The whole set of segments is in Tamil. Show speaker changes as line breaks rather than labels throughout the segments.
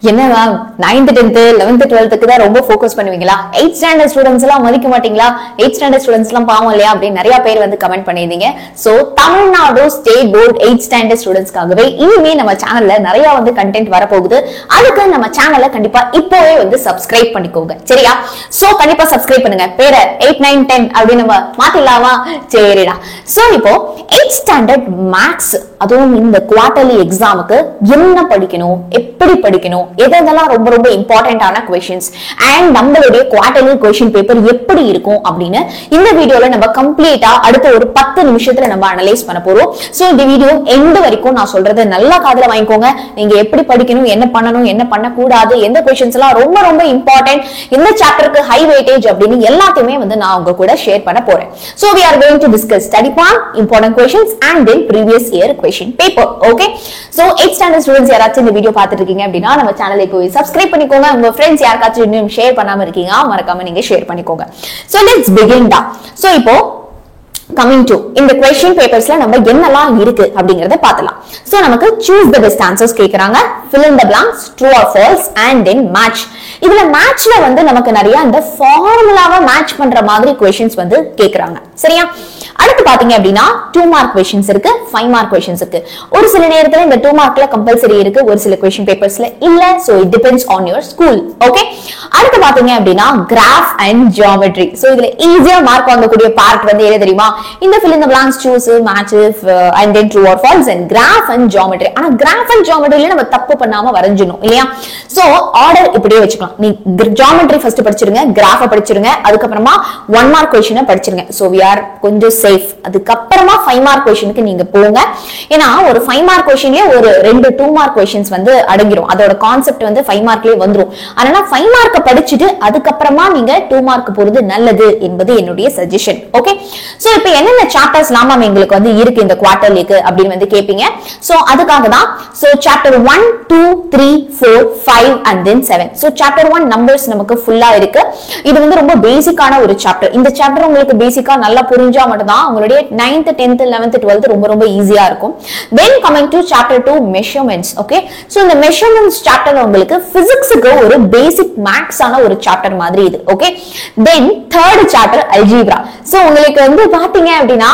என்ன ma'am 9th 10th 11th 12th தான் ரொம்ப ஃபோக்கஸ் பண்ணுவீங்களா? 8th ஸ்டாண்டர்ட் ஸ்டூடண்ட்ஸ் எல்லாம் மதிக்க மாட்டீங்களா? 8th ஸ்டாண்டர்ட் ஸ்டூடண்ட்ஸ் எல்லாம் பாவம் இல்லையா அப்படி நிறைய பேர் வந்து கமெண்ட் பண்ணிருந்தீங்க. So Tamil Nadu state board 8th standard ஸ்டூடண்ட்ஸ்க்காகவே இனிமே நம்ம சேனல்ல நிறைய வந்து கண்டென்ட் வரப்போகுது. அதுக்கு நம்ம சேனலை கண்டிப்பா இப்போவே வந்து சப்ஸ்கிரைப் பண்ணிக்கோங்க, சரியா? சோ கண்டிப்பா சப்ஸ்கிரைப் பண்ணுங்க. பேரை 8 9 10 அப்படி நம்ம மாத்திடலாமா? சரிடா. சோ இப்போ 8th ஸ்டாண்டர்ட் மேத்ஸ், அதுவும் இந்த குவார்டர்லி எக்ஸாமுக்கு என்ன படிக்கணும், எப்படி படிக்கணும், எதெல்லாம் ரொம்ப ரொம்ப இம்பார்ட்டன்டான क्वेश्चंस அண்ட் நம்மளுடைய குவார்டர்லி क्वेश्चन பேப்பர் எப்படி இருக்கும் அப்படின்னு இந்த வீடியோல நம்ம கம்ப்ளீட்டா அடுத்த ஒரு 10 நிமிஷத்துல நம்ம அனலைஸ் பண்ண போறோம். சோ இந்த வீடியோ எண்ட் வரைக்கும் நான் சொல்றதை நல்லா காதுல வாங்கிக்கோங்க. நீங்க எப்படி படிக்கணும், என்ன பண்ணணும், என்ன பண்ணக்கூடாது, எந்த क्वेश्चंस எல்லாம் ரொம்ப ரொம்ப இம்பார்ட்டன்ட், இந்த சாப்டருக்கு ஹை வெயிட்டேஜ் அப்படின்னு எல்லாத்தையுமே வந்து நான் உங்க கூட ஷேர் பண்ண போறேன். So we are going to discuss study plan, important questions and then previous year question paper. Okay, so 8th standard students யாராச்சும் இந்த வீடியோ பார்த்துட்டு இருக்கீங்க அப்படின்னா நம்ம சேனலை போய் சப்ஸ்கிரைப் பண்ணிக்கோங்க. உங்க ஃப்ரெண்ட்ஸ் யாருக்காச்சும் இன்னும் ஷேர் பண்ணாம இருக்கீங்க, மறக்காம நீங்க ஷேர் பண்ணிக்கோங்க. So let's begin da. So இப்போ coming to இந்த question papersல நம்ம என்னெல்லாம் இருக்கு அப்படிங்கறத பார்த்தலாம். So நமக்கு choose the best answers கேக்குறாங்க, fill in the blanks, true or false and then match. இதுல மேட்ச்ல வந்து நமக்கு நிறைய இந்த ஃபார்முலாவை மேட்ச் பண்ற மாதிரி क्वेश्चंस வந்து கேக்குறாங்க, சரியா? அடுத்து பாத்தீங்க அப்படின்னா 2 மார்க் क्वेश्चंस இருக்கு, 5 மார்க் क्वेश्चंस இருக்கு. ஒரு சில நேரத்துல இந்த 2 மார்க்ல கம்பல்சரி இருக்கு, ஒரு சில क्वेश्चन பேப்பர்ஸ்ல இல்ல. So it depends on your school. Okay, அடுத்து பாத்தீங்க அப்படின்னா கிராஃப் அண்ட் ஜியோமெட்ரி. சோ இதுல ஈஸியா மார்க் வாங்கக்கூடிய பார்ட் வந்து என்ன தெரியுமா? இந்த fill in the blanks, choose, match and then true or false and graph and geometry. ஆனா graph and geometryல நம்ம தப்பு பண்ணாம வரைஞ்சணும் இல்லையா? சோ ஆர்டர் இப்படியே வச்சுக்கலாம். நீ ஜியோமெட்ரி ஃபர்ஸ்ட் படிச்சிருங்க, கிராஃப படிச்சிருங்க, அதுக்கு அப்புறமா 1 மார்க் क्वेश्चन படிச்சிருங்க. சோ we are கொஞ்சம் சேஃப். அதுக்கு அப்புறமா 5 மார்க் क्वेश्चनக்கு நீங்க போங்க. ஏனா ஒரு 5 மார்க் क्वेश्चनலயே ஒரு 2 மார்க் क्वेश्चंस வந்து அடங்கிரும். அதோட கான்செப்ட் வந்து 5 மார்க்லயே வந்துரும். அதனால 5 மார்க்க படிச்சிட்டு அதுக்கு அப்புறமா நீங்க 2 மார்க் போறது நல்லது என்பது என்னுடைய சஜஷன். ஓகே, சோ இப்போ என்னென்ன சாப்டர்ஸ் நாம உங்களுக்கு வந்து இருக்கு இந்த குவார்டர்லிக்கு அப்படின்னு வந்து கேப்பீங்க. சோ அதுக்காக தான் so chapter 1 2 3 4 5 and then 7. So chapter 1 numbers நமக்கு ஃபுல்லா இருக்கு. இது வந்து ரொம்ப பேசிக்கான ஒரு சாப்டர். இந்த சாப்டர் உங்களுக்கு பேசிக்கா நல்லா புரிஞ்சா மட்டும் தான் உங்களுடைய 9th 10th 11th 12th ரொம்ப ரொம்ப ஈஸியா இருக்கும். then coming to chapter 2 measurements. okay, so இந்த measurements சாப்டர்ல உங்களுக்கு பிசிக்ஸ்க்கு ஒரு பேசிக் மேத்ஸ் ஆன ஒரு சாப்டர் மாதிரி இது. okay, then third chapter algebra. so உங்களுக்கு வந்து பாத்தீங்க அப்படின்னா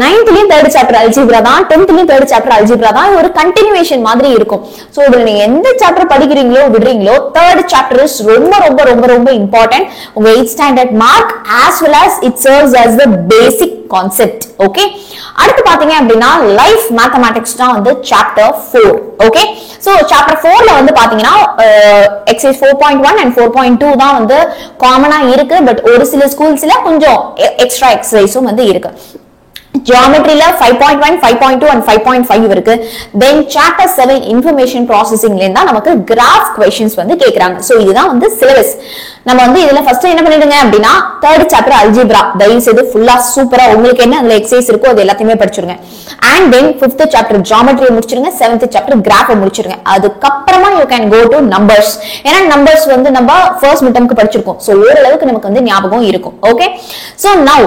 9thலயும் 3rd சாப்டர் அல்ஜிப்ரா தான், 10thலயும் 3rd சாப்டர் அல்ஜிப்ரா தான். ஒரு கண்டினியூவேஷன் மாதிரி இருக்கும். சோ இதுல நீங்க எந்த சாப்டர் படிக்கிறீங்களோ விடுறீங்களோ 3rd சாப்டர் இஸ் ரொம்ப ரொம்ப ரொம்ப ரொம்ப இம்பார்ட்டன்ட். உங்க 8th standard mark as well as it serves as the basic concept. Okay, அடுத்து பாத்தீங்க அப்படின்னா லைஃப் மேத்தமேட்டிக்ஸ் தான் வந்து சாப்டர் 4. ஓகே, சோ சாப்டர் 4ல வந்து பாத்தீங்கன்னா எக்ஸசைஸ் 4.1 and 4.2 தான் வந்து காமனா இருக்கு. பட் ஒரு சில ஸ்கூல்ஸ்ல கொஞ்சம் எக்ஸ்ட்ரா எக்ஸசைஸும் வந்து இருக்கு. ஜியோமெட்ரில 5.1 5.2 and 5.5 இருக்கு. தென் சாப்டர் 7 இன்ஃபர்மேஷன் ப்ராசஸிங்ல இருந்தா நமக்கு கிராஃப் क्वेश्चंस வந்து கேக்குறாங்க. சோ இதுதான் வந்து சிலபஸ். நம்ம வந்து இதுல ஃபர்ஸ்ட் என்ன பண்ணிடுங்க அப்படின்னா 3rd சாப்டர் அல்ஜிப்ரா தயவு செய்து ஃபுல்லா சூப்பரா உங்களுக்கு என்ன அதுல எக்ஸசைஸ் இருக்கோ அது எல்லாத்தையுமே படிச்சிருங்க. And then 5th chapter geometry முடிச்சிருங்க, 7th சாப்டர் கிராஃப் முடிச்சிருங்க. அதுக்கு அப்புறமா you can go to numbers. ஏன்னா நம்பர்ஸ் வந்து நம்ம ஃபர்ஸ்ட் மிட்டம்க்கு படிச்சிருக்கோம். சோ ஓரளவுக்கு நமக்கு வந்து ஞாபகம் இருக்கும். ஓகே, சோ நவ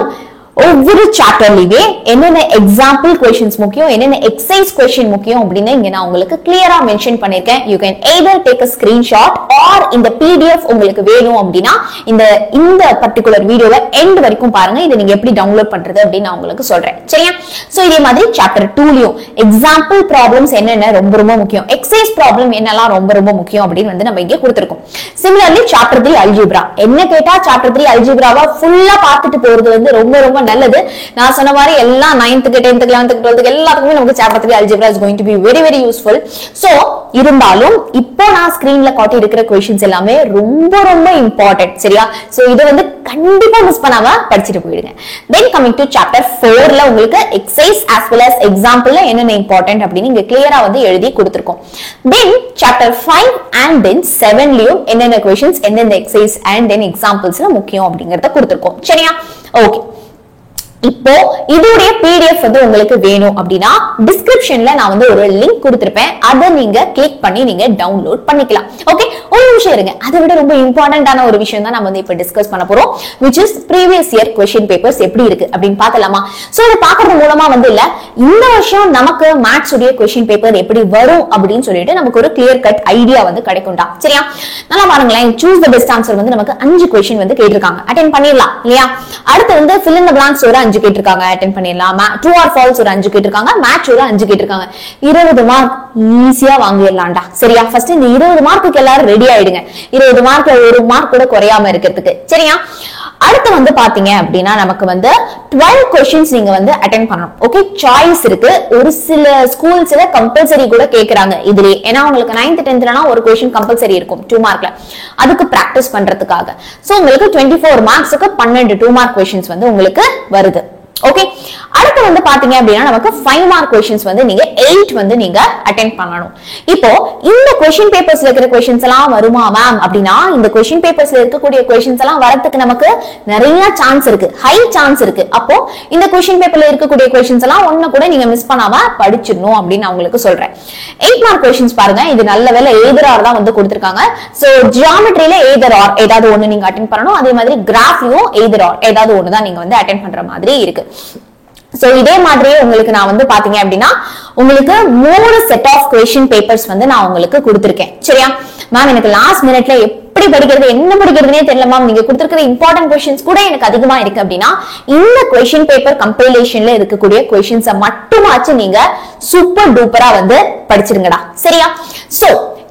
ஒவ்வொரு சாப்டர்லயே என்னென்ன எக்ஸாம்பிள் क्वेश्चंस முக்கியம், என்னென்ன எக்ஸசைஸ் क्वेश्चन முக்கியம் அப்படின்னு இங்க நான் உங்களுக்கு கிளியரா மென்ஷன் பண்ணிருக்கேன். you can either take a screenshot or இந்த PDF உங்களுக்கு வேணும் அப்படினா இந்த பர்టిక్యులர் வீடியோவை எண்ட் வரைக்கும் பாருங்க. இத நீங்க எப்படி டவுன்லோட் பண்றது அப்படி நான் உங்களுக்கு சொல்றேன், சரியா? சோ இதே மாதிரி சாப்டர் 2லயும் எக்ஸாம்பிள் ப்ராப்ளம்ஸ் என்னென்ன ரொம்ப ரொம்ப முக்கியம், எக்ஸசைஸ் ப்ராப்ளம் என்னெல்லாம் ரொம்ப ரொம்ப முக்கியம் அப்படின்னு வந்து நம்ம இங்க கொடுத்திருக்கோம். சிமிலர்லி சாப்டர் 3 அல்ஜிப்ரா என்ன கேட்டா சாப்டர் 3 அல்ஜிப்ராவை ஃபுல்லா பார்த்துட்டு போறது வந்து ரொம்ப ரொம்ப நல்லது. நான் சொன்ன மாதிரி எல்லா 9th 10th 11th 12th எல்லாத்துக்குமே நமக்கு chapter 3 algebra is going to be very very useful. So இருந்தாலும் இப்போ நான் ஸ்கிரீன்ல காட்டி இருக்கிற क्वेश्चंस எல்லாமே ரொம்ப ரொம்ப இம்பார்ட்டன்ட், சரியா? சோ இது வந்து கண்டிப்பா மிஸ் பண்ணாம படிச்சிட்டு போயிடுங்க. then coming to chapter 4ல உங்களுக்கு எக்ஸசைஸ் as well as எக்ஸாம்பிள்ல என்னென்ன இம்பார்ட்டன்ட் அப்படின்னு இங்க கிளியரா வந்து எழுதி கொடுத்திருக்கோம். then chapter 5 and then 7லயும் என்னென்ன क्वेश्चंस என்னென்ன எக்ஸசைஸ் and then எக்ஸாம்பிள்ஸ்ல முக்கியம் அப்படிங்கறத கொடுத்திருக்கோம், சரியா? ஓகே, இப்போ இதோட PDF வந்து உங்களுக்கு வேணும் அப்படினா டிஸ்கிரிப்ஷன்ல நான் வந்து ஒரு லிங்க் கொடுத்திருப்பேன். அத நீங்க கிளிக் பண்ணி நீங்க டவுன்லோட் பண்ணிக்கலாம். ஓகே, ஒரு நிமிஷம் இருங்க. அதை விட ரொம்ப இம்பார்ட்டன்டான ஒரு விஷயம் தான் நம்ம வந்து இப்ப டிஸ்கஸ் பண்ண போறோம், which is previous year question papers எப்படி இருக்கு அப்படின்னு பார்க்கலாமா? சோ இத பார்க்கிறது மூலமா வந்து இல்ல, இந்த வருஷம் நமக்கு மேத்ஸ் உடைய क्वेश्चन பேப்பர் எப்படி வரும் அப்படின்னு சொல்லிட்டு நமக்கு ஒரு கிளியர் கட் ஐடியா வந்து கிடைக்கும்டா. சரியா? நல்லா பாருங்களேன். சூஸ் தி பெஸ்ட் ஆன்சர் வந்து நமக்கு 5 क्वेश्चन வந்து கேட்டிருக்காங்க, அட்டெண்ட் பண்ணிடலாம் இல்லையா? அடுத்து வந்து fill in the blanks ஒரு 5 கேட்டிருக்காங்க, அட்டெண்ட் பண்ணிடலாம். true or false ஒரு 5 கேட்டிருக்காங்க, மேட்ச் ஒரு 5 கேட்டிருக்காங்க. 20 மார்க் ஈஸியா வாங்கிடலாம்டா. சரியா? ஃபர்ஸ்ட் இந்த 20 மார்க்குக்கு எல்லாரும் ரெடி ஆயிடுங்க. 20 மார்க்ல ஒரு மார்க் கூட குறையாம இருக்கிறதுக்கு. சரியா? அடுத்து வந்து பாத்தீங்க அப்படின்னா நமக்கு வந்து 12 क्वेश्चंस நீங்க வந்து அட்டெண்ட் பண்ணணும். ஓகே, சாய்ஸ் இருக்கு. ஒரு சில ஸ்கூல்ஸ்ல கம்பல்சரி கூட கேக்குறாங்க இதுலயே. ஏன்னா உங்களுக்கு 9th 10thலனா ஒரு क्वेश्चन கம்பல்சரி இருக்கும் 2 மார்க்ல. அதுக்கு பிராக்டிஸ் பண்றதுக்காக. சோ உங்களுக்கு 24 மார்க்ஸ்க்கு 12 2 மார்க் क्वेश्चंस வந்து உங்களுக்கு வருது. ஓகே, அடுத்து வந்து பாத்தீங்க அப்படின்னா நமக்கு 5 மார்க் क्वेश्चंस வந்து நீங்க 8 வந்து நீங்க அட்டெண்ட் பண்ணணும். இப்போ இந்த क्वेश्चन பேப்பர்ஸ்ல இருக்கிற क्वेश्चंस எல்லாம் வருமா மேம் அப்படின்னா, இந்த क्वेश्चन பேப்பர்ஸ்ல இருக்கக்கூடிய क्वेश्चंस எல்லாம் வரதுக்கு நமக்கு நிறைய சான்ஸ் இருக்கு, ஹை சான்ஸ் இருக்கு. அப்போ இந்த क्वेश्चन பேப்பர்ல இருக்கக்கூடிய क्वेश्चंस எல்லாம் ஒண்ணு கூட நீங்க மிஸ் பண்ணாம படிச்சிடணும் அப்படின்னு நான் உங்களுக்கு சொல்றேன். 8 மார்க் क्वेश्चंस பாருங்க, இது நல்ல வேளை either or தான் வந்து கொடுத்திருக்காங்க. சோ ஜியோமெட்ரியில either or ஏதாவது ஒண்ணு நீங்க அட்டெண்ட் பண்ணணும். அதே மாதிரி கிராஃப்லயும் either or ஏதாவது ஒண்ணு தான் நீங்க வந்து அட்டெண்ட் பண்ற மாதிரி இருக்கு. சோ இதே மாதிரியே உங்களுக்கு நான் வந்து பாத்தீங்க அப்படின்னா உங்களுக்கு 3 செட் ஆஃப் क्वेश्चन பேப்பர்ஸ் வந்து நான் உங்களுக்கு கொடுத்திருக்கேன். சரியா மேம்? எனக்கு லாஸ்ட் மினிட்ல எப்படி படிக்கிறது என்ன படிக்கிறதுனே தெரியல மேம், நீங்க கொடுத்திருக்கிற இம்பார்ட்டன்ட் क्वेश्चंस கூட எனக்கு அதிகமா இருக்கு அப்படின்னா இந்த क्वेश्चन பேப்பர் கம்பைலேஷன்ல இருக்கக்கூடிய क्वेश्चंस மட்டுமாச்சு நீங்க சூப்பர் டூப்பரா வந்து படிச்சிருங்கடா. சரியா? சோ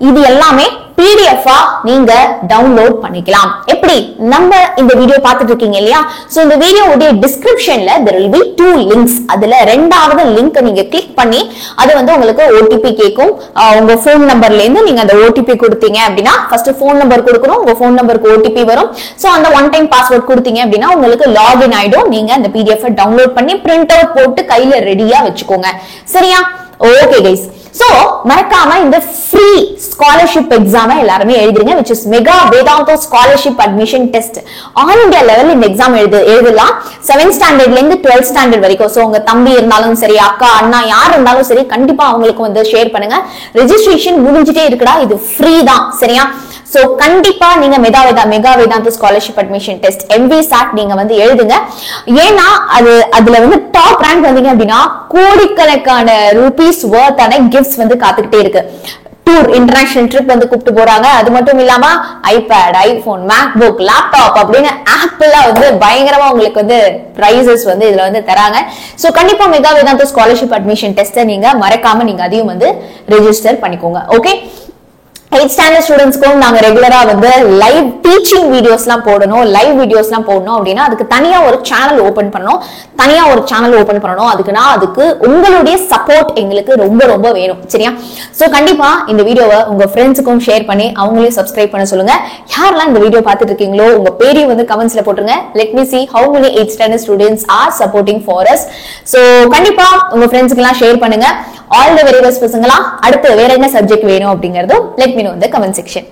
இது எல்லாமே PDF நீங்க டவுன்லோட் பண்ணிக்கலாம். எப்படி? நம்ம இந்த வீடியோ பார்த்துட்டு இருக்கீங்க இல்லையா? சோ இந்த வீடியோவுடைய டிஸ்கிரிப்ஷன்ல there will be 2 links. அதுல ரெண்டாவது லிங்க் நீங்க கிளிக் பண்ணி அது வந்து உங்களுக்கு OTP கேக்கும். உங்க போன் நம்பர்ல இருந்து நீங்க அந்த OTP கொடுத்தீங்க அப்படின்னா ஃபர்ஸ்ட் போன் நம்பர் கொடுக்கணும், உங்க போன் நம்பருக்கு OTP வரும். சோ அந்த ஒன் டைம் பாஸ்வேர்ட் கொடுத்தீங்க அப்படின்னா உங்களுக்கு லாகின் ஆயிடும். நீங்க அந்த PDF டவுன்லோட் பண்ணி பிரிண்ட் அவுட் போட்டு கையில ரெடியா வச்சுக்கோங்க. சரியா? ஓகே கைஸ், சோ மறக்காம இந்த ஃப்ரீ ஸ்காலர்ஷிப் எக்ஸாம் எல்லாருமே எழுதுறீங்க, which is mega Vedanta scholarship admission test. All India level இந்த எக்ஸாம் எழுதலாம். 7th ஸ்டாண்டர்ட்ல இருந்து 12th ஸ்டாண்டர்ட் வரைக்கும். சோ உங்க தம்பி இருந்தாலும் சரி, அக்கா அண்ணா யார் இருந்தாலும் சரி, கண்டிப்பா அவங்களுக்கு வந்து ஷேர் பண்ணுங்க. ரெஜிஸ்ட்ரேஷன் முடிஞ்சிட்டே இருக்குடா, இது ஃப்ரீ தான். சரியா? சோ கண்டிப்பா நீங்க mega Vedanta scholarship admission test MVSAT நீங்க வந்து எழுதுங்க. ஏன்னா அதுல வந்து டாப் ரேங்க் வந்தீங்க அப்படின்னா கோடிக்கணக்கான ரூபீஸ் வர்த்தான கிஃப்ட்ஸ் வந்து காத்துக்கிட்டே இருக்கு. டூர், இன்டர்நேஷனல் ட்ரிப் வந்து கூப்பிட்டு போறாங்க. அது மட்டும் இல்லாம ஐபேட், ஐபோன், மேக்புக், லேப்டாப் அப்படின்னு ஆப்பிள் வந்து பயங்கரமா உங்களுக்கு வந்து பிரைசஸ் வந்து இதுல வந்து தராங்க. சோ கண்டிப்பா mega Vedanta scholarship admission test நீங்க மறக்காம நீங்க அதையும் வந்து ரெஜிஸ்டர் பண்ணிக்கோங்க. ஓகே, 8th ஸ்டாண்டர்ட் ஸ்டூடெண்ட்ஸ்க்கும் நாங்க ரெகுலரா வந்து லைவ் டீச்சிங் வீடியோஸ்லாம் போடணும், லைவ் வீடியோஸ்லாம் போடணும் அப்படின்னா அதுக்கு தனியா ஒரு சேனல் ஓபன் பண்ணணும். அதுக்கு உங்களுடைய சப்போர்ட் எங்களுக்கு ரொம்ப ரொம்ப வேணும். சரியா? சோ கண்டிப்பா இந்த வீடியோவை உங்க ஃப்ரெண்ட்ஸுக்கும் ஷேர் பண்ணி அவங்களையும் சப்ஸ்கிரைப் பண்ண சொல்லுங்க. யாரெல்லாம் இந்த வீடியோ பார்த்துட்டு இருக்கீங்களோ உங்க பேரையும் வந்து கமெண்ட்ஸ்ல போட்டுருங்க. Let me see how many 8th standard students are supporting for us. So கண்டிப்பா உங்க ஃப்ரெண்ட்ஸ்க்கு எல்லாம் ஷேர் பண்ணுங்க. ஆல் தி வெரி பெஸ்ட் பசங்களா. அடுத்து வேற என்ன சப்ஜெக்ட் வேணும் அப்படிங்கறதும் let me know in the comment section.